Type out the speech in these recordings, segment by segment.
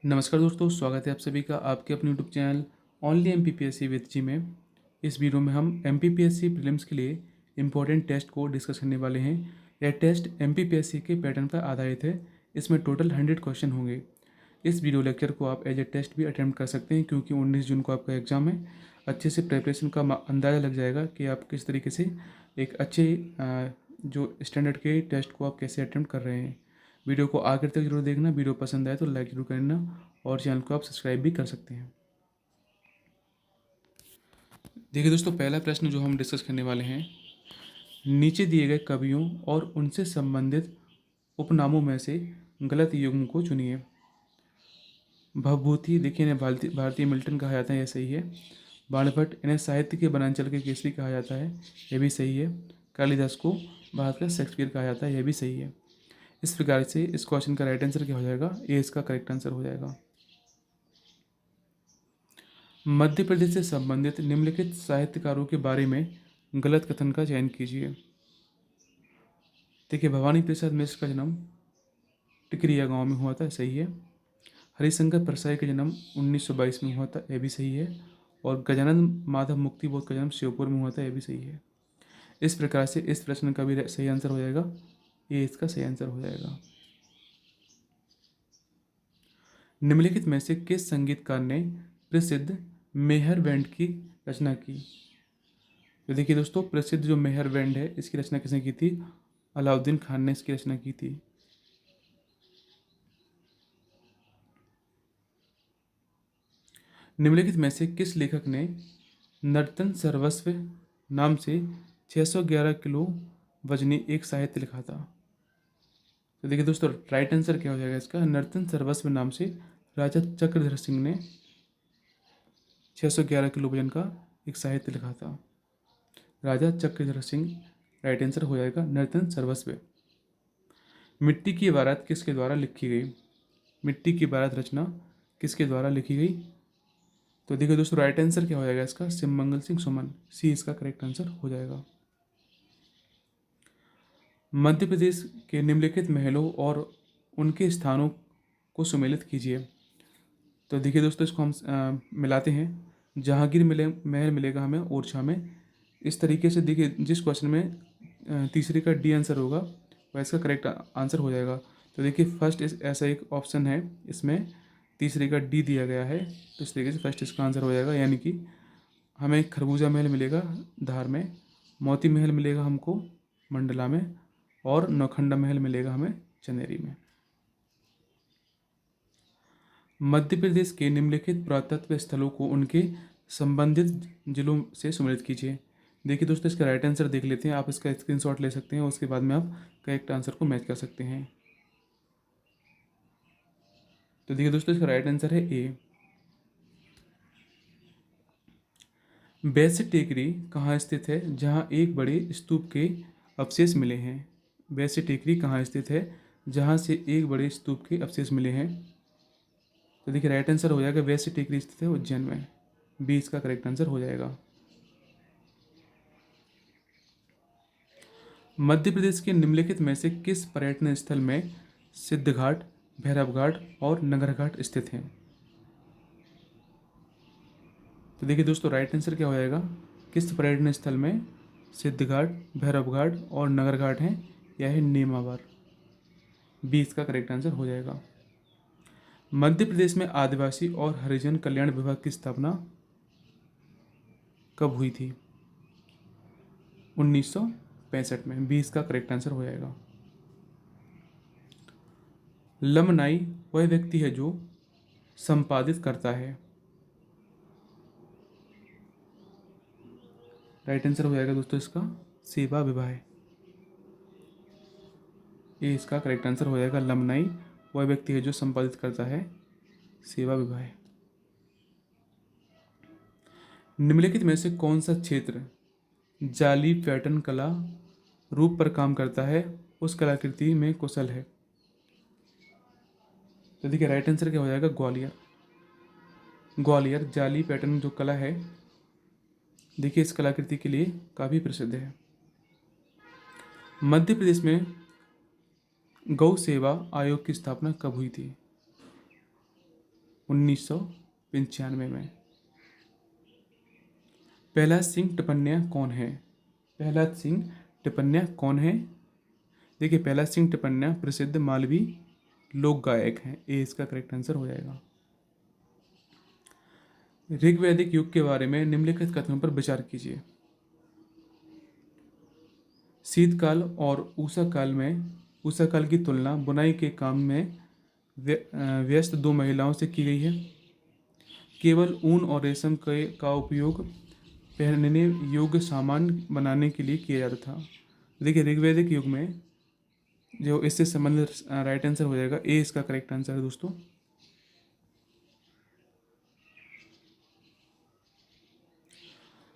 नमस्कार दोस्तों, स्वागत है आप सभी का आपके अपने YouTube channel only MPPSC with G में। इस वीडियो में हम एमपीपीएससी प्रीलिम्स के लिए इम्पोर्टेंट टेस्ट को डिस्कस करने वाले हैं। यह टेस्ट एमपीपीएससी के पैटर्न पर आधारित है। इसमें टोटल 100 क्वेश्चन होंगे। इस वीडियो लेक्चर को आप एज ए टेस्ट भी अटैम्प्ट कर सकते हैं, क्योंकि 19 जून को आपका एग्ज़ाम है। अच्छे से प्रिपरेशन का अंदाज़ा लग जाएगा कि आप किस तरीके से एक अच्छे जो स्टैंडर्ड के टेस्ट को आप कैसे अटैम्प्ट कर रहे हैं। वीडियो को आखिर तक जरूर देखना। वीडियो पसंद आए तो लाइक जरूर करना और चैनल को आप सब्सक्राइब भी कर सकते हैं। देखिए दोस्तों, पहला प्रश्न जो हम डिस्कस करने वाले हैं, नीचे दिए गए कवियों और उनसे संबंधित उपनामों में से गलत युग्म को चुनिए। भवभूति, देखिए इन्हें भारतीय मिल्टन कहा जाता है, यह सही है। बाणभट्ट, इन्हें साहित्य के वनांचल के केसरी कहा जाता है, यह भी सही है। कालिदास को भारत का शेक्सपियर कहा जाता है, यह भी सही है। इस प्रकार से इस क्वेश्चन का राइट आंसर क्या हो जाएगा? ए इसका करेक्ट आंसर हो जाएगा। मध्य प्रदेश से संबंधित निम्नलिखित साहित्यकारों के बारे में गलत कथन का चयन कीजिए। देखिए, भवानी प्रसाद मिश्र का जन्म टिकरिया गांव में हुआ था, सही है। हरिशंकर परसाई का जन्म 1922 में हुआ था, यह भी सही है। और गजानंद माधव मुक्तिबोध का जन्म श्योपुर में हुआ था, यह भी सही है। इस प्रकार से इस प्रश्न का भी सही आंसर हो जाएगा, ये इसका सही आंसर हो जाएगा। निम्नलिखित में से किस संगीतकार ने प्रसिद्ध मेहर बैंड की रचना की? तो देखिए दोस्तों, प्रसिद्ध जो मेहर बैंड है, इसकी रचना किसने की थी? अलाउद्दीन खान ने इसकी रचना की थी। निम्नलिखित में से किस लेखक ने नर्तन सर्वस्व नाम से 611 किलो वजनी एक साहित्य लिखा था? तो देखिए दोस्तों, राइट आंसर क्या हो जाएगा इसका? नर्तन सर्वस्व नाम से राजा चक्रधर सिंह ने 611 किलो वजन का एक साहित्य लिखा था। राजा चक्रधर सिंह, राइट आंसर हो जाएगा नर्तन सर्वस्व। मिट्टी की बारात किसके द्वारा लिखी गई? मिट्टी की बारात रचना किसके द्वारा लिखी गई? तो देखिए दोस्तों, राइट आंसर क्या हो जाएगा इसका? सिमंगल सिंह सुमन, सी इसका करेक्ट आंसर हो जाएगा। मध्य प्रदेश के निम्नलिखित महलों और उनके स्थानों को सुमेलित कीजिए। तो देखिए दोस्तों, इसको हम मिलाते हैं। जहांगीर महल मिलेगा हमें ओरछा में। इस तरीके से देखिए, जिस क्वेश्चन में तीसरे का डी आंसर होगा वह इसका करेक्ट आंसर हो जाएगा। तो देखिए, फर्स्ट इस ऐसा एक ऑप्शन है, इसमें तीसरे का डी दिया गया है, तो इस तरीके से फर्स्ट इसका आंसर हो जाएगा। यानी कि हमें खरबूजा महल मिलेगा धार में, मोती महल मिलेगा हमको मंडला में, और नौखंडा महल मिलेगा हमें चंदेरी में। मध्य प्रदेश के निम्नलिखित पुरातत्व स्थलों को उनके संबंधित जिलों से सम्मिलित कीजिए। देखिए दोस्तों, इसका राइट आंसर देख लेते हैं। आप इसका स्क्रीनशॉट ले सकते हैं और उसके बाद में आप करेक्ट आंसर को मैच कर सकते हैं। तो देखिए दोस्तों, इसका राइट आंसर है ए। वैश्य टेकरी कहाँ स्थित है जहाँ एक बड़े स्तूप के अवशेष मिले हैं? वैश्य टेकरी कहाँ स्थित है जहाँ से एक बड़े स्तूप के अवशेष मिले हैं? तो देखिए, राइट आंसर हो जाएगा वैश्य टेकरी स्थित है उज्जैन में, बी इसका करेक्ट आंसर हो जाएगा। मध्य प्रदेश के निम्नलिखित में से किस पर्यटन स्थल में सिद्धघाट, भैरव घाट और नगर घाट स्थित हैं? तो देखिए दोस्तों, राइट आंसर क्या हो जाएगा? किस पर्यटन स्थल में सिद्धघाट, भैरव घाट और नगर घाट हैं? यह है नेमावर, बी इसका करेक्ट आंसर हो जाएगा। मध्य प्रदेश में आदिवासी और हरिजन कल्याण विभाग की स्थापना कब हुई थी? 1965 में, बी इसका करेक्ट आंसर हो जाएगा। लमनाई वह व्यक्ति है जो संपादित करता है। राइट आंसर हो जाएगा दोस्तों इसका सेवा विवाह, ये इसका करेक्ट आंसर हो जाएगा। लमनाई वह व्यक्ति है जो संपादित करता है सेवा विवाह। निम्नलिखित में से कौन सा क्षेत्र जाली पैटर्न कला रूप पर काम करता है, उस कलाकृति में कुशल है? तो देखिए, राइट आंसर क्या हो जाएगा? ग्वालियर। ग्वालियर जाली पैटर्न जो कला है, देखिए इस कलाकृति के लिए काफ़ी प्रसिद्ध है। मध्य प्रदेश में गौ सेवा आयोग की स्थापना कब हुई थी? 1995 में। प्रहलाद सिंह टिपन्या कौन है? प्रहलाद सिंह टिपन्या कौन है? देखिए, प्रहलाद सिंह टिपन्या प्रसिद्ध मालवी लोक गायक हैं। ए इसका करेक्ट आंसर हो जाएगा। ऋग्वैदिक युग के बारे में निम्नलिखित कथनों पर विचार कीजिए। शीतकाल और उषा काल की तुलना बुनाई के काम में व्यस्त दो महिलाओं से की गई है। केवल ऊन और रेशम का उपयोग पहनने योग्य सामान बनाने के लिए किया जाता था। देखिए, ऋग्वैदिक युग में जो इससे संबंधित राइट आंसर हो जाएगा। ए इसका करेक्ट आंसर है दोस्तों।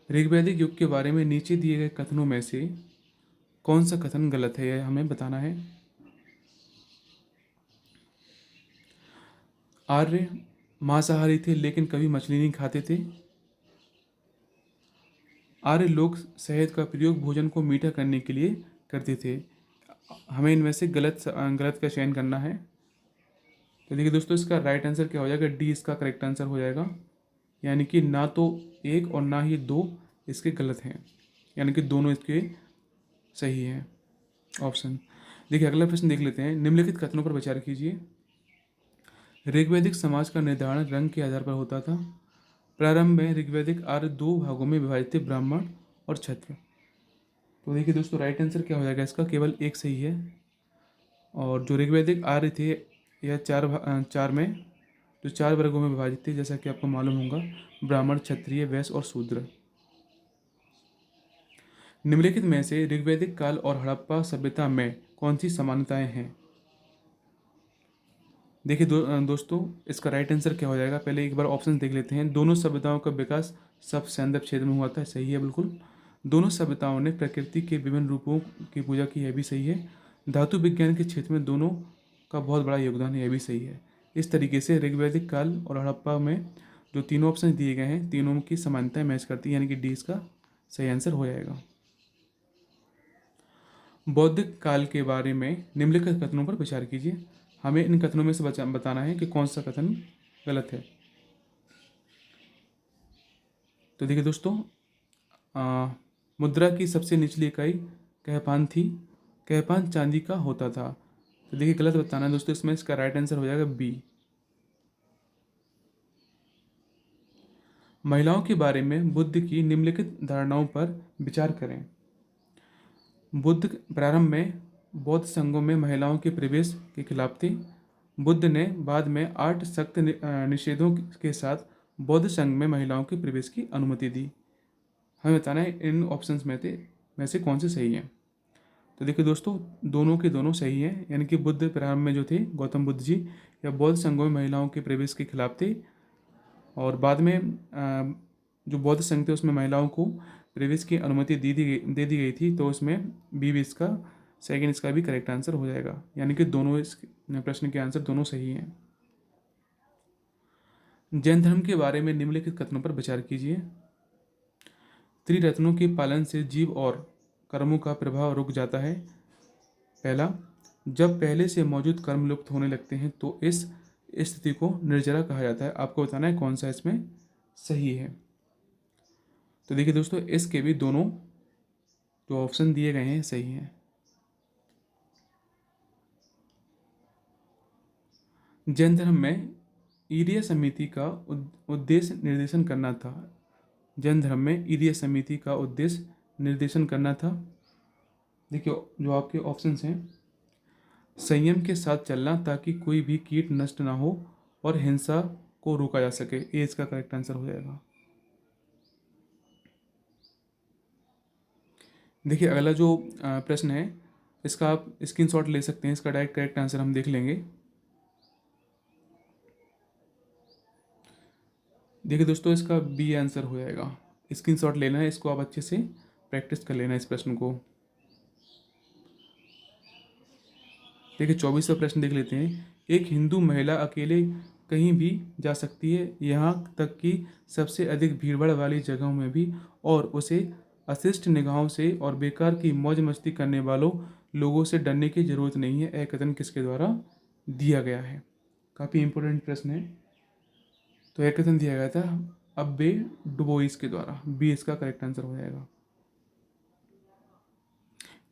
ऋग्वैदिक युग के बारे में नीचे दिए गए कथनों में से कौन सा कथन गलत है, यह हमें बताना है। आर्य मांसाहारी थे लेकिन कभी मछली नहीं खाते थे। आर्य लोग शहद का प्रयोग भोजन को मीठा करने के लिए करते थे। हमें इनमें से गलत का चयन करना है। तो देखिए दोस्तों, इसका राइट आंसर क्या हो जाएगा? डी इसका करेक्ट आंसर हो जाएगा। यानी कि ना तो एक और ना ही दो इसके गलत हैं, यानी कि दोनों इसके सही हैं ऑप्शन। देखिए, अगला प्रश्न देख लेते हैं। निम्नलिखित कथनों पर विचार कीजिए। ऋग्वैदिक समाज का निर्धारण रंग के आधार पर होता था। प्रारंभ में ऋग्वैदिक आर्य दो भागों में विभाजित थे, ब्राह्मण और क्षत्रिय। तो देखिए दोस्तों, राइट आंसर क्या हो जाएगा इसका? केवल एक सही है। और जो ऋग्वैदिक आर्य थे यह चार वर्गों में विभाजित थे, जैसा कि आपको मालूम होगा, ब्राह्मण, क्षत्रिय, वैश्य और शूद्र। निम्नलिखित में से ऋग्वैदिक काल और हड़प्पा सभ्यता में कौन सी समानताएं हैं? देखिए दोस्तों, इसका राइट आंसर क्या हो जाएगा? पहले एक बार ऑप्शन देख लेते हैं। दोनों सभ्यताओं का विकास सब सैंधव क्षेत्र में हुआ था, सही है बिल्कुल। दोनों सभ्यताओं ने प्रकृति के विभिन्न रूपों की पूजा की, यह भी सही है। धातु विज्ञान के क्षेत्र में दोनों का बहुत बड़ा योगदान है, यह भी सही है। इस तरीके से ऋग्वैदिक काल और हड़प्पा में जो तीनों ऑप्शन दिए गए हैं, तीनों की समानताएं मैच करती है, यानी कि डी इसका सही आंसर हो जाएगा। बौद्धिक काल के बारे में निम्नलिखित कथनों पर विचार कीजिए। हमें इन कथनों में से बताना है कि कौन सा कथन गलत है। तो देखिए दोस्तों, मुद्रा की सबसे निचली इकाई कहपान थी। कहपान चांदी का होता था। तो देखिए, गलत बताना है दोस्तों इसमें। इसका राइट आंसर हो जाएगा बी। महिलाओं के बारे में बुद्ध की निम्नलिखित धारणाओं पर विचार करें। बुद्ध प्रारंभ में बौद्ध संघों में महिलाओं के प्रवेश के खिलाफ थे। बुद्ध ने बाद में 8 सख्त निषेधों के साथ बौद्ध संघ में महिलाओं के प्रवेश की अनुमति दी। हमें बताना है इन ऑप्शंस में से कौन से सही हैं। तो देखिए दोस्तों, दोनों के दोनों सही हैं, यानी कि बुद्ध प्रारंभ में जो थे गौतम बुद्ध जी, या बौद्ध संघों में महिलाओं के प्रवेश के खिलाफ थे, और बाद में जो बौद्ध संघ थे उसमें महिलाओं को प्रवेश की अनुमति दे दी गई थी। तो उसमें बी भी इसका सेकंड इसका भी करेक्ट आंसर हो जाएगा, यानी कि दोनों इस प्रश्न के आंसर दोनों सही हैं। जैन धर्म के बारे में निम्नलिखित कथनों पर विचार कीजिए। त्रिरत्नों के पालन से जीव और कर्मों का प्रभाव रुक जाता है। पहला, जब पहले से मौजूद कर्म लुप्त होने लगते हैं तो इस स्थिति को निर्जरा कहा जाता है। आपको बताना है कौन सा इसमें सही है। तो देखिए दोस्तों, इसके भी दोनों जो ऑप्शन दिए गए हैं सही हैं। जैन धर्म में ईर्य समिति का उद्देश्य निर्देशन करना था। जैन धर्म में ईर्य समिति का उद्देश्य निर्देशन करना था। देखिए, जो आपके ऑप्शंस हैं, संयम के साथ चलना ताकि कोई भी कीट नष्ट ना हो और हिंसा को रोका जा सके। ये इसका करेक्ट आंसर हो जाएगा। देखिए, अगला जो प्रश्न है इसका आप स्क्रीनशॉट ले सकते हैं। इसका डायरेक्ट करेक्ट आंसर हम देख लेंगे। देखिए दोस्तों, इसका बी आंसर हो जाएगा। स्क्रीनशॉट लेना है, इसको आप अच्छे से प्रैक्टिस कर लेना इस प्रश्न को। देखिए, 24वां प्रश्न देख लेते हैं। एक हिंदू महिला अकेले कहीं भी जा सकती है, यहाँ तक कि सबसे अधिक भीड़भाड़ वाली जगहों में भी, और उसे अशिष्ट निगाहों से और बेकार की मौज मस्ती करने वालों लोगों से डरने की जरूरत नहीं है। यह कथन किसके द्वारा दिया गया है? काफ़ी इंपॉर्टेंट प्रश्न है। तो यह कथन दिया गया था अब्बे डुबोइस के द्वारा। बी इसका करेक्ट आंसर हो जाएगा।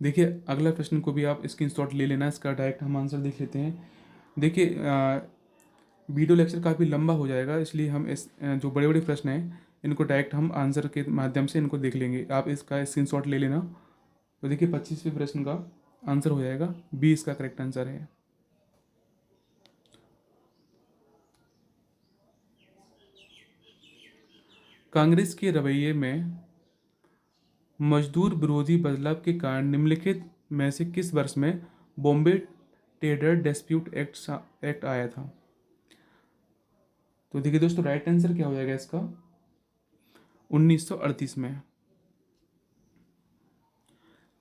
देखिए अगला प्रश्न को भी आप स्क्रीनशॉट ले लेना, इसका डायरेक्ट हम आंसर देख लेते हैं। देखिए वीडियो लेक्चर काफ़ी लंबा हो जाएगा, इसलिए हम इस जो बड़े बड़े प्रश्न हैं इनको डायरेक्ट हम आंसर के माध्यम से इनको देख लेंगे। आप इसका स्क्रीनशॉट ले लेना। तो देखिए 25वें प्रश्न का आंसर हो जाएगा बी इसका करेक्ट आंसर है। कांग्रेस के रवैये में मजदूर विरोधी बदलाव के कारण निम्नलिखित में से किस वर्ष में बॉम्बे ट्रेडर डिस्प्यूट एक्ट आया था? तो देखिए दोस्तों राइट आंसर क्या हो जाएगा इसका, 1938 में।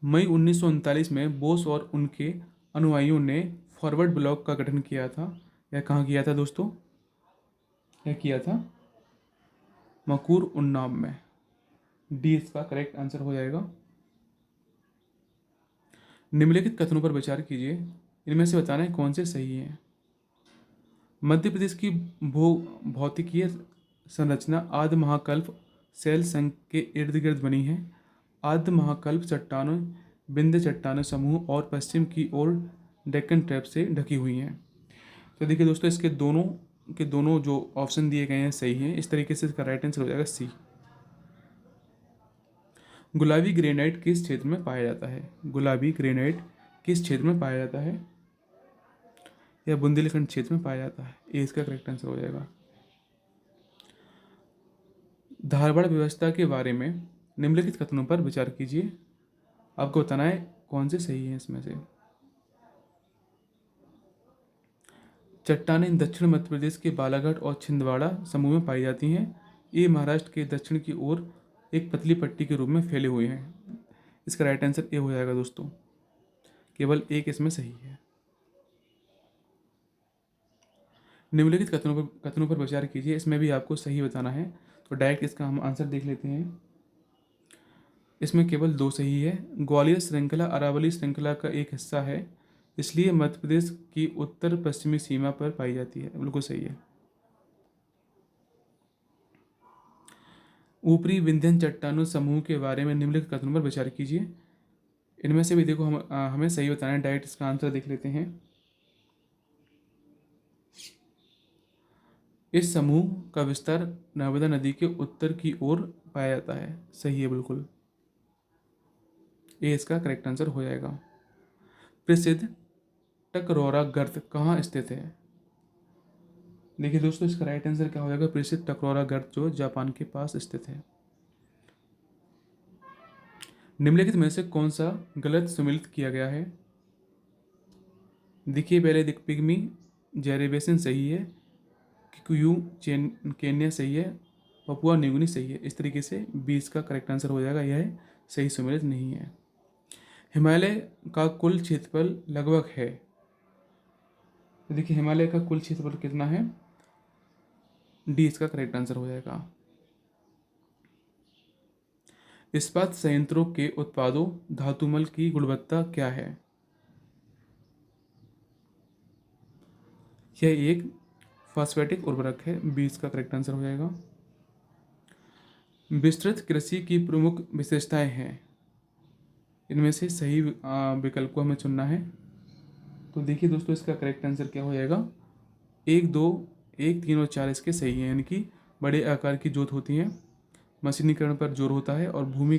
मई 1939 में बोस और उनके अनुयायियों ने फॉरवर्ड ब्लॉक का गठन किया था। यह कहाँ किया था दोस्तों? यह किया था मकूर उन्नाव में। डी इसका करेक्ट आंसर हो जाएगा। निम्नलिखित कथनों पर विचार कीजिए, इनमें से बताना है कौन से सही हैं। मध्य प्रदेश की भौतिकीय संरचना आद्य महाकल्प शैल संघ के इर्द गिर्द बनी है। आद्य महाकल्प चट्टानों, विंध्य चट्टानों समूह और पश्चिम की ओर डेक्कन ट्रैप से ढकी हुई हैं। तो देखिए दोस्तों इसके दोनों जो ऑप्शन दिए गए हैं सही हैं। इस तरीके से इसका राइट आंसर हो जाएगा सी। गुलाबी ग्रेनाइट किस क्षेत्र में पाया जाता है? गुलाबी ग्रेनाइट किस क्षेत्र में पाया जाता है? यह बुंदेलखंड क्षेत्र में पाया जाता है। ए इसका करेक्ट आंसर हो जाएगा। धारवाड़ व्यवस्था के बारे में निम्नलिखित कथनों पर विचार कीजिए। आपको बताना है कौन से सही हैं इसमें से। चट्टानें दक्षिण मध्य प्रदेश के बालाघाट और छिंदवाड़ा समूह में पाई जाती हैं। ये महाराष्ट्र के दक्षिण की ओर एक पतली पट्टी के रूप में फैले हुए हैं। इसका राइट आंसर ए हो जाएगा दोस्तों। केवल एक इसमें सही है। निम्नलिखित कथनों पर विचार कीजिए, इसमें भी आपको सही बताना है। तो डायरेक्ट इसका हम आंसर देख लेते हैं। इसमें केवल दो सही है। ग्वालियर श्रृंखला अरावली श्रृंखला का एक हिस्सा है, इसलिए मध्य प्रदेश की उत्तर पश्चिमी सीमा पर पाई जाती है। बिल्कुल सही है। ऊपरी विंध्यन चट्टानों समूह के बारे में निम्नलिखित कथनों पर विचार कीजिए। इनमें से भी देखो हमें सही बताना है। डायरेक्ट इसका आंसर देख लेते हैं। इस समूह का विस्तार नर्मदा नदी के उत्तर की ओर पाया जाता है। सही है बिल्कुल। ए इसका करेक्ट आंसर हो जाएगा। प्रसिद्ध टकरौरा गर्त कहाँ स्थित है? देखिए दोस्तों इसका राइट आंसर क्या हो जाएगा। प्रसिद्ध टकरौरा गर्त जो जापान के पास स्थित है। निम्नलिखित में से कौन सा गलत सम्मिलित किया गया है? देखिए पहले पिग्मी जेरेबेसन सही है, किकुयू केन्या सही है, पपुआ न्यूगिनी सही है। इस तरीके से 20 का करेक्ट आंसर हो जाएगा। यह सही सम्मिलित नहीं है। हिमालय का कुल क्षेत्रफल लगभग है। तो देखिए हिमालय का कुल क्षेत्रफल कितना है? डी इसका करेक्ट आंसर हो जाएगा। इस्पात संयंत्रों के उत्पादों धातुमल की गुणवत्ता क्या है? यह एक फॉस्फेटिक उर्वरक है। 20 का करेक्ट आंसर हो जाएगा। विस्तृत कृषि की प्रमुख विशेषताएं हैं। इनमें से सही विकल्प को हमें चुनना है। तो देखिए दोस्तों इसका करेक्ट आंसर क्या हो जाएगा। 1, 2, 1, 3 और 4 इसके सही हैं। यानी कि बड़े आकार की जोत होती हैं, मशीनीकरण पर जोर होता है और भूमि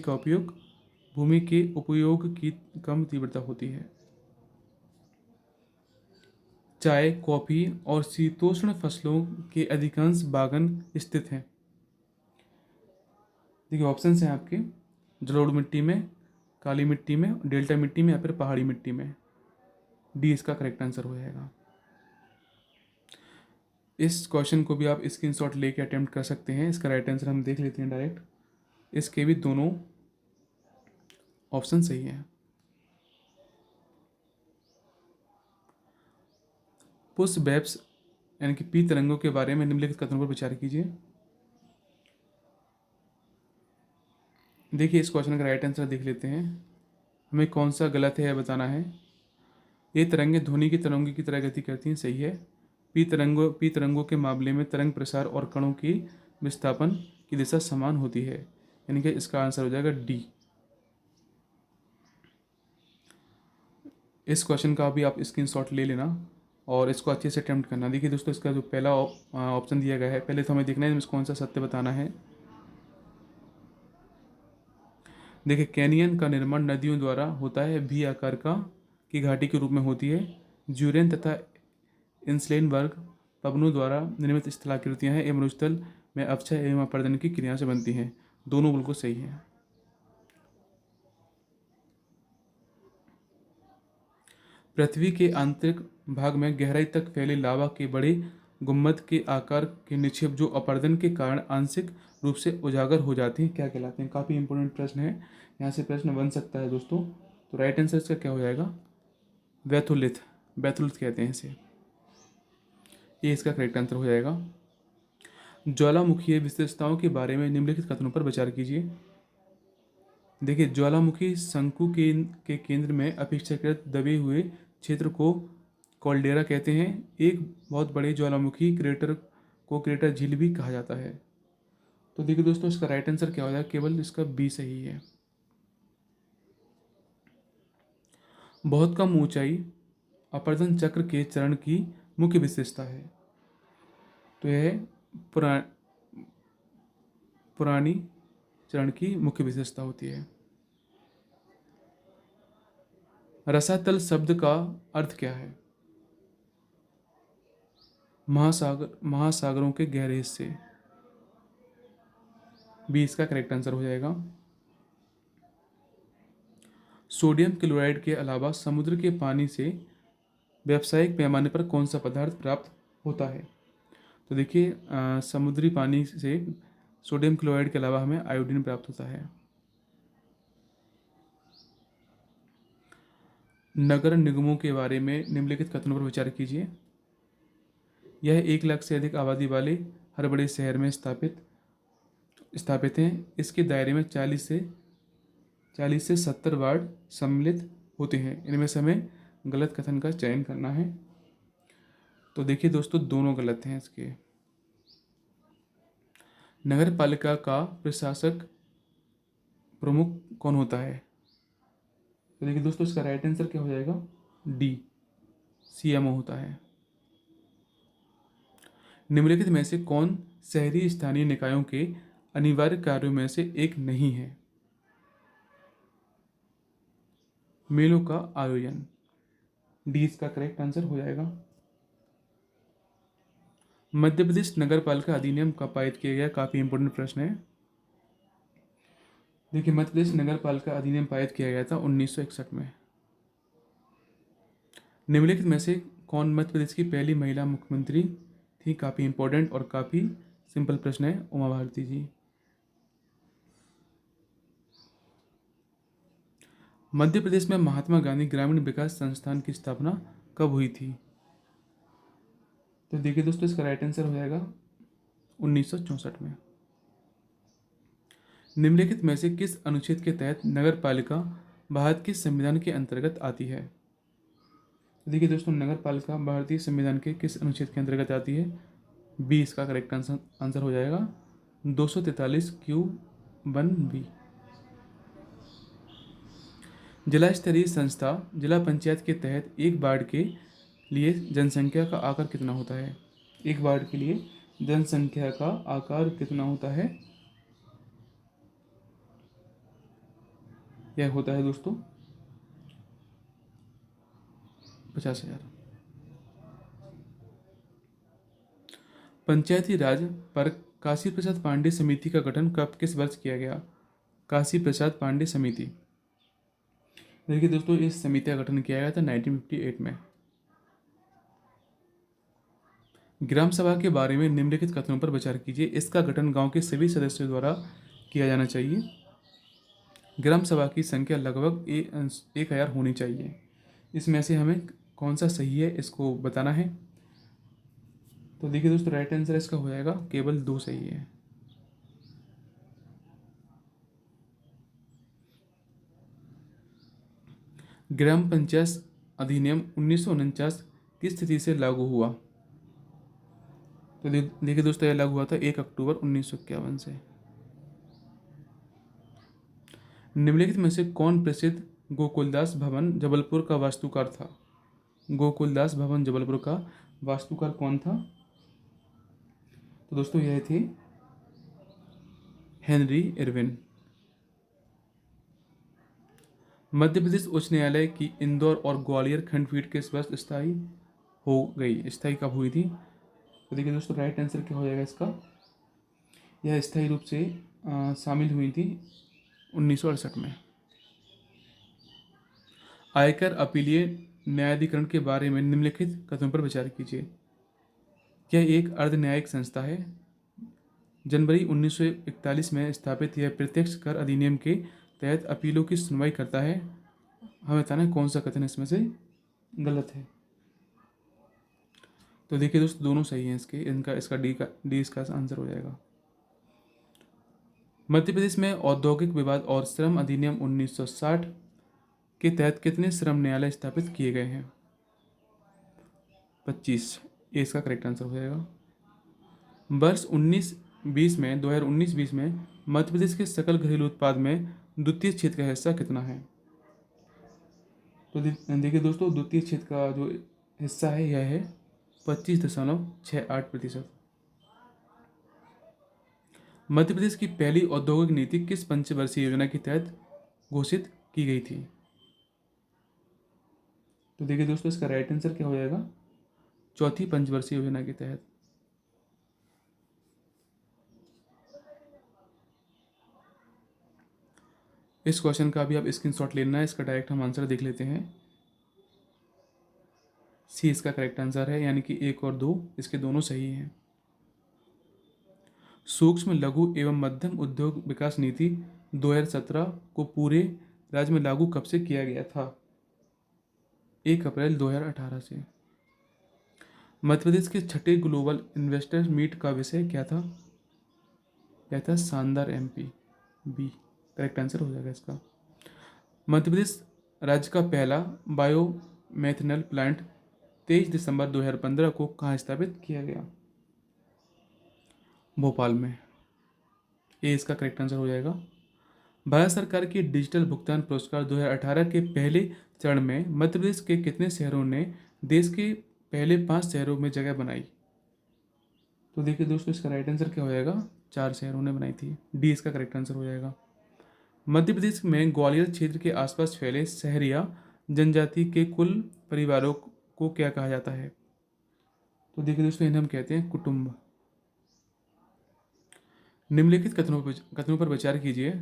के उपयोग की कम तीव्रता होती है। चाय, कॉफ़ी और शीतोष्ण फसलों के अधिकांश बागान स्थित हैं। देखिए ऑप्शंस हैं आपके, जलोढ़ मिट्टी में, काली मिट्टी में, डेल्टा मिट्टी में या फिर पहाड़ी मिट्टी में। डी इसका करेक्ट आंसर हो जाएगा। इस क्वेश्चन को भी आप स्क्रीनशॉट लेके अटेम्प्ट कर सकते हैं। इसका राइट आंसर हम देख लेते हैं डायरेक्ट। इसके भी दोनों ऑप्शन सही हैं। पुश बेब्स यानी कि पी तरंगों के बारे में निम्नलिखित कथनों पर विचार कीजिए। देखिए इस क्वेश्चन का राइट आंसर देख लेते हैं। हमें कौन सा गलत है यह बताना है। ये तरंगें ध्वनि की तरंगों की तरह गति करती हैं। सही है। पी तरंगों के मामले में तरंग प्रसार और कणों की विस्थापन की दिशा समान होती है, यानी कि इसका आंसर हो जाएगा डी। इस क्वेश्चन का भी आप स्क्रीनशॉट ले लेना और इसको अच्छे से अटेम्प्ट करना। देखिए दोस्तों, इसका जो पहला ऑप्शन दिया गया है, पहले तो हमें देखना है इसमें कौन सा सत्य बताना है। देखिए, कैनियन का निर्माण नदियों द्वारा होता है, भी आकार का की घाटी के रूप में होती है। ज्यूरेन तथा इंसलेनबर्ग पवनों द्वारा निर्मित स्थलाकृतियाँ हैं, एवं मरुस्थल में अपक्षय एवं अपर्दन की क्रिया से बनती हैं। दोनों बिल्कुल सही हैं। पृथ्वी के आंतरिक भाग में गहराई तक फैले लावा के बड़े गुम्बद के आकार के निक्षेप जो अपर्दन के कारण आंशिक रूप से उजागर हो जाते हैं क्या कहलाते हैं। काफ़ी इंपॉर्टेंट प्रश्न है, यहाँ से प्रश्न बन सकता है दोस्तों। तो राइट आंसर इसका क्या हो जाएगा, बैथोलिथ। बैथोलिथ कहते हैं इसे, ये इसका करेक्ट आंसर हो जाएगा। ज्वालामुखीय विशेषताओं के बारे में निम्नलिखित कथनों पर विचार कीजिए। देखिए, ज्वालामुखी शंकु के केंद्र में अपेक्षाकृत दबे हुए क्षेत्र को कॉल्डेरा कहते हैं। एक बहुत बड़े ज्वालामुखी क्रेटर को क्रेटर झील भी कहा जाता है। तो देखिए दोस्तों, इसका राइट आंसर क्या हो जाएगा, केवल इसका बी सही है। बहुत कम ऊंचाई अपर्दन चक्र के चरण की मुख्य विशेषता है। तो यह पुरा पुरानी चरण की मुख्य विशेषता होती है। रसातल शब्द का अर्थ क्या है, महासागरों के गहरे हिस्से। बी इसका करेक्ट आंसर हो जाएगा। सोडियम क्लोराइड के अलावा समुद्र के पानी से व्यावसायिक पैमाने पर कौन सा पदार्थ प्राप्त होता है। तो देखिए, समुद्री पानी से सोडियम क्लोराइड के अलावा हमें आयोडीन प्राप्त होता है। नगर निगमों के बारे में निम्नलिखित कथनों पर विचार कीजिए। यह 1 लाख से अधिक आबादी वाले हर बड़े शहर में स्थापित हैं। इसके दायरे में 40 से 70 वार्ड सम्मिलित होते हैं। इनमें से हमें गलत कथन का चयन करना है। तो देखिए दोस्तों, दोनों गलत हैं इसके। नगर पालिका का प्रशासक प्रमुख कौन होता है। तो देखिए दोस्तों, इसका राइट आंसर क्या हो जाएगा, डी, सीएमओ होता है। निम्नलिखित में से कौन शहरी स्थानीय निकायों के अनिवार्य कार्यों में से एक नहीं है। मेलों का आयोजन, डी इसका करेक्ट आंसर हो जाएगा। मध्य प्रदेश नगर पालिका अधिनियम कब पारित किया गया, काफी इंपोर्टेंट प्रश्न है। देखिए, मध्य प्रदेश नगर पालिका अधिनियम पारित किया गया था 1961 में। निम्नलिखित में से कौन मध्य प्रदेश की पहली महिला मुख्यमंत्री थी, काफ़ी इंपॉर्टेंट और काफ़ी सिंपल प्रश्न है, उमा भारती जी। मध्य प्रदेश में महात्मा गांधी ग्रामीण विकास संस्थान की स्थापना कब हुई थी। तो देखिए दोस्तों, इसका राइट आंसर हो जाएगा 1964 में। निम्नलिखित में से किस अनुच्छेद के तहत नगर पालिका भारत के संविधान के अंतर्गत आती है। देखिए दोस्तों, नगर पालिका भारतीय संविधान के किस अनुच्छेद के अंतर्गत आती है। बी इसका करेक्ट आंसर हो जाएगा 243(q)(1)(b)। जिला स्तरीय संस्था जिला पंचायत के तहत एक वार्ड के लिए जनसंख्या का आकार कितना होता है। एक वार्ड के लिए जनसंख्या का आकार कितना होता है, यह होता है दोस्तों 50,000। पंचायती राज पर काशी प्रसाद पांडे समिति का गठन कब किस वर्ष किया गया। काशी प्रसाद पांडे समिति, देखिए दोस्तों, इस समिति का गठन किया गया था 1958 में। ग्राम सभा के बारे में निम्नलिखित कथनों पर विचार कीजिए। इसका गठन गांव के सभी सदस्यों द्वारा किया जाना चाहिए। ग्राम सभा की संख्या लगभग 1000 होनी चाहिए। इसमें से हमें कौन सा सही है इसको बताना है। तो देखिए दोस्तों, राइट आंसर इसका हो जाएगा केवल 2 सही है। ग्राम पंचायत अधिनियम 1949 किस तिथि से लागू हुआ। तो देखिए दोस्तों, यह लागू हुआ था 1 अक्टूबर 1951 से। निम्नलिखित में से कौन प्रसिद्ध गोकुलदास भवन जबलपुर का वास्तुकार था? गोकुलदास भवन जबलपुर का वास्तुकार कौन था? तो दोस्तों यह थे हेनरी इरविन। मध्य प्रदेश उच्च न्यायालय की इंदौर और ग्वालियर खंडपीठ किस वर्ष स्थायी हो गई? स्थायी कब हुई थी? तो देखिए दोस्तों, राइट आंसर क्या हो जाएगा इसका? यह स्थायी रूप से शामिल हुई थी 1968 में। आयकर अपीलीय न्यायाधिकरण के बारे में निम्नलिखित कथनों पर विचार कीजिए। यह एक अर्ध न्यायिक संस्था है। जनवरी 1941 में स्थापित यह प्रत्यक्ष कर अधिनियम के तहत अपीलों की सुनवाई करता है। हमें बताना है कौन सा कथन इसमें से गलत है। तो देखिए दोस्तों, दोनों सही हैं इसके। इसका डी इसका आंसर हो जाएगा। मध्य प्रदेश में औद्योगिक विवाद और श्रम अधिनियम 1960 के तहत कितने श्रम न्यायालय स्थापित किए गए हैं? 25। ये इसका करेक्ट आंसर हो जाएगा। वर्ष 2019-20 में मध्य प्रदेश के सकल घरेलू उत्पाद में द्वितीय क्षेत्र का हिस्सा कितना है? तो देखिए दोस्तों, द्वितीय क्षेत्र का जो हिस्सा है यह है 25.68%। मध्य प्रदेश की पहली औद्योगिक नीति किस पंचवर्षीय योजना के तहत घोषित की गई थी? तो देखिए दोस्तों, इसका राइट आंसर क्या हो जाएगा? चौथी पंचवर्षीय योजना के तहत। इस क्वेश्चन का भी आप स्क्रीनशॉट लेना है। इसका डायरेक्ट हम आंसर देख लेते हैं। सी इसका करेक्ट आंसर है, यानी कि 1 और 2 इसके दोनों सही हैं। सूक्ष्म लघु एवं मध्यम उद्योग विकास नीति 2017 को पूरे राज्य में लागू कब से किया गया था? 1 अप्रैल 2018 से। मध्य प्रदेश के छठे ग्लोबल इन्वेस्टर मीट का विषय क्या था? क्या था? शानदार एमपी। बी करेक्ट आंसर हो जाएगा इसका। मध्य प्रदेश राज्य का पहला बायोमेथनॉल प्लांट 23 दिसंबर 2015 को कहाँ स्थापित किया गया? भोपाल में। ए इसका करेक्ट आंसर हो जाएगा। भारत सरकार के डिजिटल भुगतान पुरस्कार 2018 के पहले चरण में मध्य प्रदेश के कितने शहरों ने देश के पहले 5 शहरों में जगह बनाई? तो देखिए दोस्तों, इसका राइट आंसर क्या हो जाएगा? 4 शहरों ने बनाई थी। डी इसका करेक्ट आंसर हो जाएगा। मध्य प्रदेश में ग्वालियर क्षेत्र के आसपास फैले शहरिया जनजाति के कुल परिवारों को क्या कहा जाता है? तो देखिए दोस्तों, इन्हें हम कहते हैं कुटुंब। निम्नलिखित कथनों पर विचार कीजिए।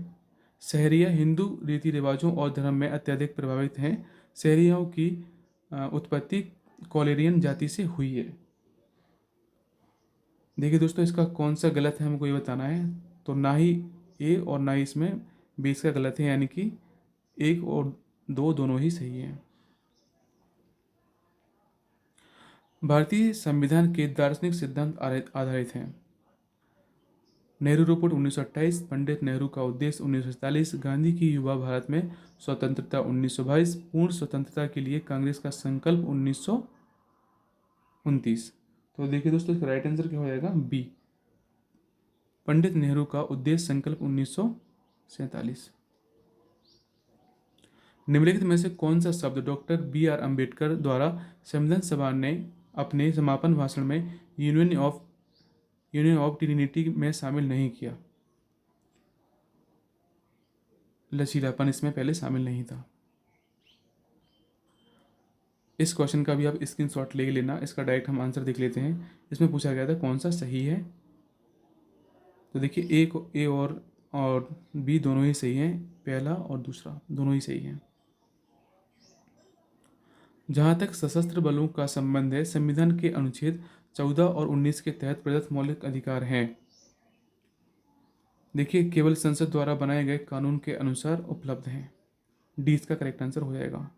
शहरिया हिंदू रीति रिवाजों और धर्म में अत्यधिक प्रभावित हैं। शहरियों की उत्पत्ति कॉलेरियन जाति से हुई है। देखिए दोस्तों, इसका कौन सा गलत है हमको ये बताना है। तो ना ही ए और ना ही इसमें बी इसका गलत है, यानी कि 1 और 2 दोनों ही सही हैं। भारतीय संविधान के दार्शनिक सिद्धांत आधारित हैं। नेहरू रिपोर्ट 1928, पंडित नेहरू का उद्देश्य 1947, गांधी की युवा भारत में स्वतंत्रता 1922, पूर्ण स्वतंत्रता के लिए कांग्रेस का संकल्प 1929। तो देखिए दोस्तों, इसका राइट आंसर क्या हो जाएगा? बी पंडित नेहरू का उद्देश्य संकल्प 1947। निम्नलिखित में से कौन सा शब्द डॉक्टर BR अम्बेडकर द्वारा संविधान सभा ने अपने समापन भाषण में यूनियन ऑफ ट्रिनिटी में शामिल नहीं किया? लचीलापन इसमें पहले शामिल नहीं था। इस क्वेश्चन का भी आप स्क्रीनशॉट ले लेना। इसका डायरेक्ट हम आंसर देख लेते हैं। इसमें पूछा गया था कौन सा सही है। तो देखिए, ए और बी दोनों ही सही हैं। पहला और दूसरा दोनों ही सही हैं। जहाँ तक सशस्त्र बलों का संबंध है, संविधान के अनुच्छेद 14 और 19 के तहत प्रदत्त मौलिक अधिकार हैं। देखिए, केवल संसद द्वारा बनाए गए कानून के अनुसार उपलब्ध हैं। डी इसका करेक्ट आंसर हो जाएगा।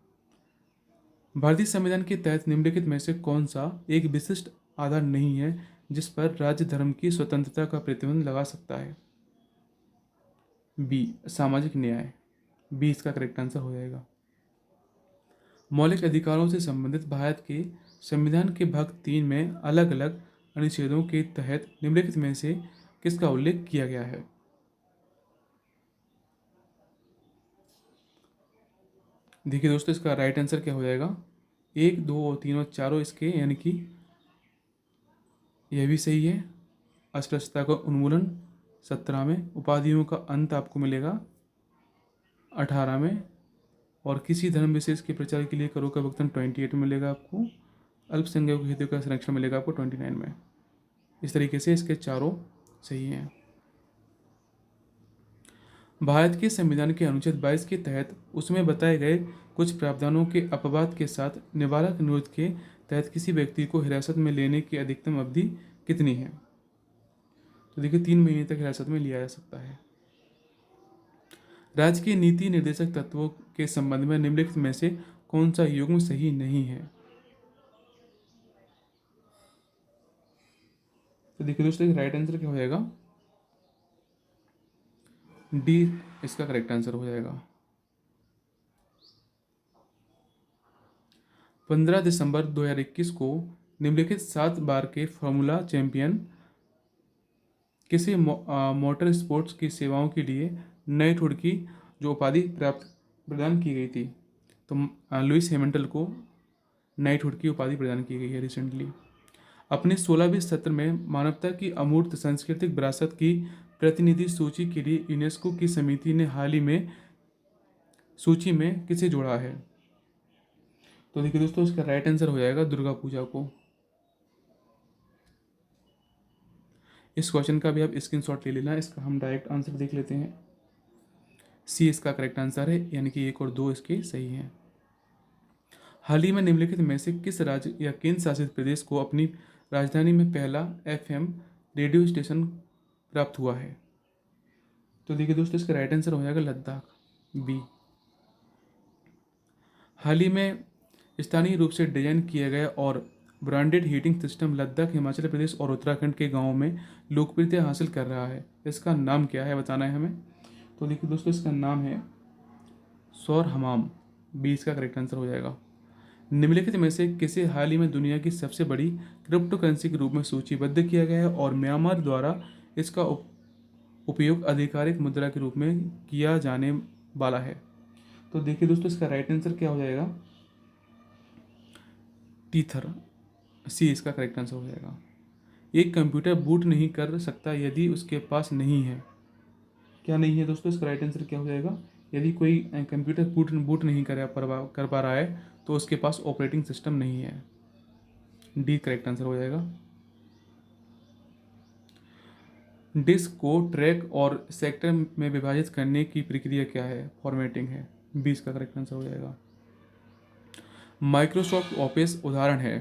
भारतीय संविधान के तहत निम्नलिखित में से कौन सा एक विशिष्ट आधार नहीं है जिस पर राज्य धर्म की स्वतंत्रता का प्रतिबंध लगा सकता है? बी सामाजिक न्याय। बी इसका करेक्ट आंसर हो जाएगा। मौलिक अधिकारों से संबंधित भारत के संविधान के भाग 3 में अलग अलग अनुच्छेदों के तहत निम्नलिखित में से किसका उल्लेख किया गया है? देखिए दोस्तों, इसका राइट आंसर क्या हो जाएगा? 1, 2 और 3 और चारों इसके, यानी कि यह भी सही है। अस्पृश्यता का उन्मूलन 17 में, उपाधियों का अंत आपको मिलेगा 18 में, और किसी धर्म विशेष के प्रचार के लिए करों का भुगतान 28 में मिलेगा आपको। अल्पसंख्यकों के हितों का संरक्षण मिलेगा आपको 29 में। इस तरीके से इसके चारों सही हैं। भारत के संविधान के अनुच्छेद 22 के तहत उसमें बताए गए कुछ प्रावधानों के अपवाद के साथ निवारक निरोध के तहत किसी व्यक्ति को हिरासत में लेने की अधिकतम अवधि कितनी है? तो देखिए 3 महीने तक हिरासत में लिया जा सकता है। राज्य के नीति निर्देशक तत्वों के संबंध में निम्नलिखित में से कौन सा युग्म सही नहीं है? तो देखिए दोस्तों, राइट आंसर क्या हो जाएगा? डी इसका करेक्ट आंसर हो जाएगा। 15 दिसंबर 2021 को निम्नलिखित 7 बार के फॉर्मूला चैंपियन किसी मोटर स्पोर्ट्स की सेवाओं के लिए नई ठुड़ की जो उपाधि प्रदान की गई थी? तो लुइस हैमिल्टन को नई ठुड़ की उपाधि प्रदान की गई है रिसेंटली। अपने 16वें सत्र में मानवता की अमूर्त सांस्कृतिक विरासत की प्रतिनिधि सूची के लिए यूनेस्को की समिति ने हाल ही में सूची में किसे जोड़ा है? तो देखिए दोस्तों, इसका राइट आंसर हो जाएगा दुर्गा पूजा को। इस क्वेश्चन का भी आप स्क्रीनशॉट ले लेना। इसका हम डायरेक्ट आंसर देख लेते हैं। सी इसका करेक्ट आंसर है, यानी कि 1 और 2 इसके सही हैं। हाल ही में निम्नलिखित में से किस राज्य या केंद्र शासित प्रदेश को अपनी राजधानी में पहला FM रेडियो स्टेशन प्राप्त हुआ है? तो देखिए दोस्तों, इसका राइट आंसर हो जाएगा लद्दाख, बी। हाल ही में स्थानीय रूप से डिजाइन किया गया और branded heating system Ladakh, Himachal Pradesh और उत्तराखंड के गांवों में लोकप्रियता हासिल कर रहा है। इसका नाम क्या है, बताना है हमें। तो देखिए दोस्तों, इसका नाम है सौर हमाम, बी इसका करेक्ट आंसर हो जाएगा। निम्नलिखित में से किसे हाल ही में दुनिया की सबसे बड़ी क्रिप्टो करेंसी के रूप में सूचीबद्ध किया गया है और म्यांमार द्वारा इसका उपयोग आधिकारिक मुद्रा के रूप में किया जाने वाला है? तो देखिए दोस्तों, इसका राइट आंसर क्या हो जाएगा? टीथर, सी इसका करेक्ट आंसर हो जाएगा। एक कंप्यूटर बूट नहीं कर सकता यदि उसके पास नहीं है। क्या नहीं है दोस्तों? इसका राइट आंसर क्या हो जाएगा? यदि कोई कंप्यूटर बूट नहीं कर पा रहा है तो उसके पास ऑपरेटिंग सिस्टम नहीं है। डी करेक्ट आंसर हो जाएगा। डिस्क को ट्रैक और सेक्टर में विभाजित करने की प्रक्रिया क्या है? फॉर्मेटिंग है, बी इसका करेक्ट आंसर हो जाएगा। माइक्रोसॉफ्ट ऑफिस उदाहरण है?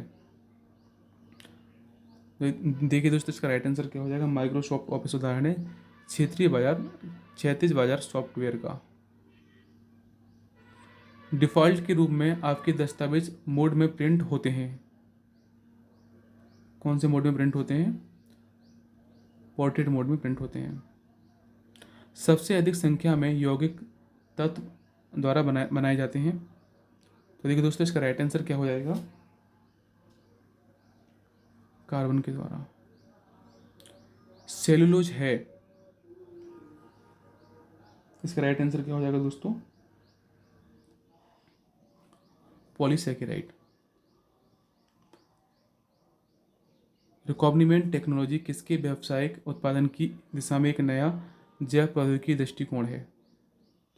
देखिए दोस्तों, इसका राइट आंसर क्या हो जाएगा? माइक्रोसॉफ्ट ऑफिस उदाहरण है क्षेत्रीय बाजार, क्षैतिज बाजार सॉफ्टवेयर का। डिफ़ॉल्ट के रूप में आपके दस्तावेज मोड में प्रिंट होते हैं। कौन से मोड में प्रिंट होते हैं? पोर्ट्रेट मोड में प्रिंट होते हैं। सबसे अधिक संख्या में यौगिक तत्व द्वारा बनाए जाते हैं? तो देखिए दोस्तों, इसका राइट आंसर क्या हो जाएगा? कार्बन के द्वारा। सेलुलोज है, इसका राइट आंसर क्या हो जाएगा दोस्तों? पॉलीसैकेराइड। रिकॉग्निमेंट टेक्नोलॉजी किसके व्यावसायिक उत्पादन की दिशा में एक नया जैव प्रौद्योगिकी दृष्टिकोण है?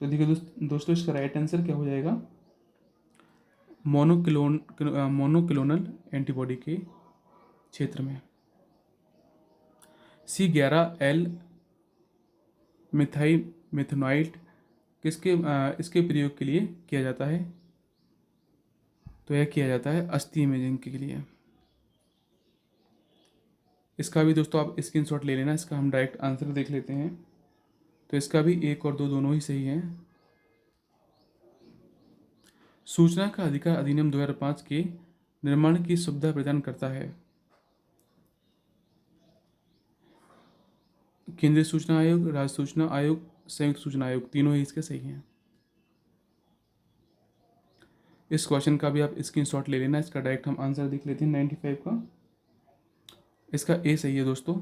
तो देखिए दोस्तों, इसका राइट आंसर क्या हो जाएगा? मोनोक्लोनल एंटीबॉडी के क्षेत्र में। C11L मिथाइल इसके प्रयोग के लिए किया जाता है? तो यह किया जाता है अस्थि इमेजिंग के लिए। इसका भी दोस्तों आप स्क्रीनशॉट ले लेना। इसका हम डायरेक्ट आंसर देख लेते हैं। तो इसका भी 1 और 2 दोनों ही सही हैं। सूचना का अधिकार अधिनियम 2005 के निर्माण की सुविधा प्रदान करता है? केंद्रीय सूचना आयोग, राज्य सूचना आयोग, संयुक्त सूचना आयोग, तीनों ही इसके सही हैं। इस क्वेश्चन का भी आप स्क्रीनशॉट ले लेना। इसका डायरेक्ट हम आंसर देख लेते हैं 95 का। इसका ए सही है दोस्तों।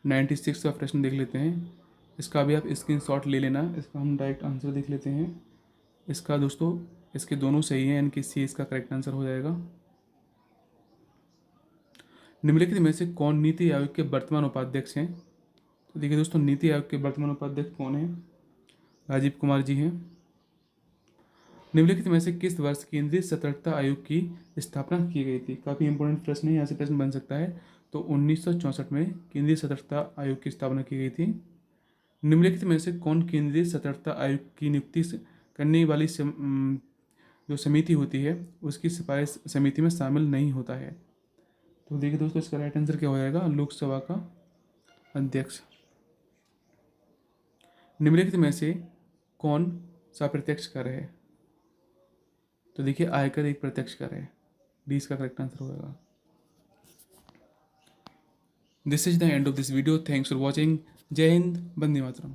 96 का प्रश्न देख लेते हैं, इसका भी आप स्क्रीनशॉट ले लेना। इसका हम डायरेक्ट आंसर देख लेते हैं। इसका दोस्तों इसके दोनों सही हैं, यानी कि सी इसका करेक्ट आंसर हो जाएगा। निम्नलिखित में से कौन नीति आयोग के वर्तमान उपाध्यक्ष हैं? तो देखिए दोस्तों, नीति आयोग के वर्तमान उपाध्यक्ष कौन हैं? राजीव कुमार जी हैं। निम्नलिखित में से किस वर्ष केंद्रीय सतर्कता आयोग की स्थापना की गई थी? काफ़ी इंपॉर्टेंट प्रश्न है, यहाँ से प्रश्न बन सकता है। तो 1964 में केंद्रीय सतर्कता आयोग की स्थापना की गई थी। निम्नलिखित में से कौन केंद्रीय सतर्कता आयोग की नियुक्ति करने वाली जो समिति होती है उसकी सिफारिश समिति में शामिल नहीं होता है? तो देखिए दोस्तों, इसका राइट आंसर क्या हो जाएगा? लोकसभा का अध्यक्ष। निम्नलिखित में से कौन सा प्रत्यक्ष कर है? तो देखिए, आयकर एक प्रत्यक्ष कर है। डी इसका करेक्ट आंसर होगा। This is the end of this video. Thanks for watching. जय हिंद, वंदे मातरम।